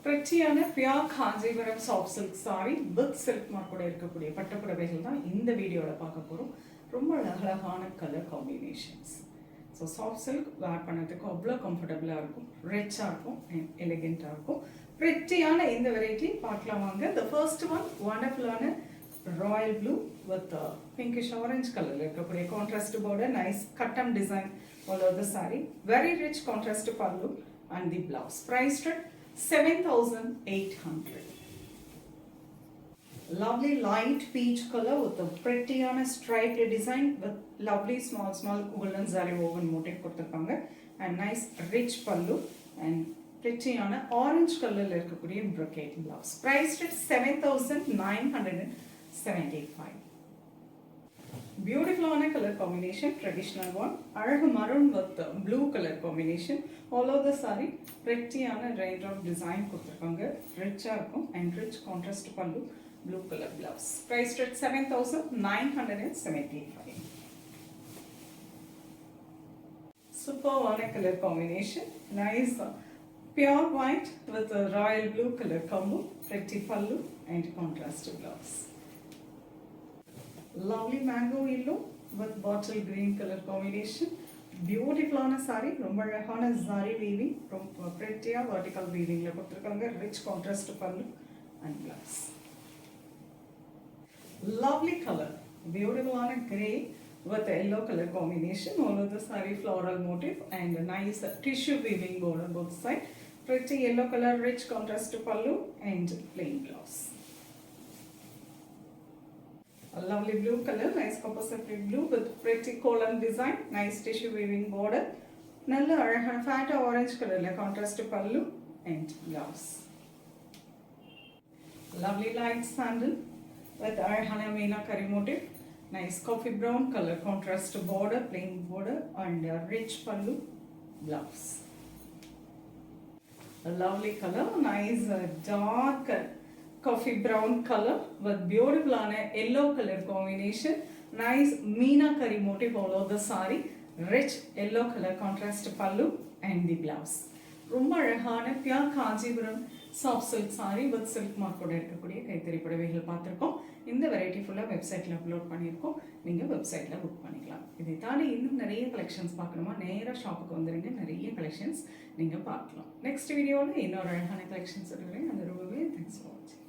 பிரச்சியான pure Kanchipuram soft silk saree with silk மார்க்கோட இருக்கக்கூடிய பட்டுப்புடவைகள் தான் இந்த வீடியோவில் பார்க்க போகிறோம். ரொம்ப அழகான colour combinations. So soft silk wear பண்ணுறதுக்கு அவ்வளோ கம்ஃபர்டபுளாக இருக்கும், ரிச்சாக இருக்கும் அண்ட் எலிகெண்ட்டாக இருக்கும். பிரச்சியான இந்த வெரைட்டி பார்க்கலாம் வாங்க. த ஃபர்ஸ்ட் ஒன் வண்டர்ஃபுல்லான royal blue with pinkish orange கலரில் இருக்கக்கூடிய கான்ட்ராஸ்ட் பார்டர், நைஸ் கட்டம் design all over the saree, very rich contrast pallu and the blouse. Priced at 7,800. Lovely light peach color with a pretty striped design with lovely small golden zari woven motif கொடுத்திருக்காங்க and nice rich pallu and pretty orange color ல இருக்கக்கூடிய brocade blouse. Priced at 7,975. Beautiful color combination, traditional one. Aழகு maroon with blue color combination. All over the saree, pretty raindrop design கொடுத்திருக்காங்க. Rich இருக்கும் and rich contrast pallu, blue color blouse. Priced at 7,975. Superb color combination. Nice pure white with a royal blue color combo. Pretty pallu and contrast blouse. Lovely mango yellow with bottle green color combination. Beautiful saree, ரொம்ப அழகான zari weaving, ரொம்ப pretty vertical weaving ல கொடுத்திருக்காங்க. Rich contrast pallu and blouse. Lovely color, beautiful grey with yellow color combination. All of the saree floral motif and nice tissue weaving border both side. Pretty yellow color, rich contrast pallu and plain blouse. A lovely blue color, nice copper separated blue with pretty column design, nice tissue weaving border. Nalla அழகான fat orange color la contrast pallu and blouse. Lovely light sandal with அழகான meenakari motif, nice coffee brown color contrast border, plain border and rich pallu, blouse. A lovely color, nice dark coffee brown color with beautiful yellow color combination, nice meenakari motif all over the saree, rich yellow color contrast pallu and the blouse. ரொம்ப அழகான pure Kanchipuram soft silk saree with silk மார்க்கோட இருக்கக்கூடிய கைத்தறி புடவைகள் பார்த்துருக்கோம். இந்த variety ஃபுல்லாக வெப்சைட்டில் அப்லோட் பண்ணியிருக்கோம், நீங்கள் வெப்சைட்டில் புக் பண்ணிக்கலாம். இதை தாண்டி இன்னும் நிறைய கலெக்ஷன்ஸ் பார்க்கணுமா, நேராக ஷாப்புக்கு வந்துடுங்க, நிறைய கலெக்ஷன்ஸ் நீங்கள் பார்க்கலாம். நெக்ஸ்ட் வீடியோவில் இன்னொரு அழகான கலெக்ஷன்ஸ் இருக்கிறேன். அது ரொம்பவே தேங்க்ஸ் ஃபார் வாட்சிங்.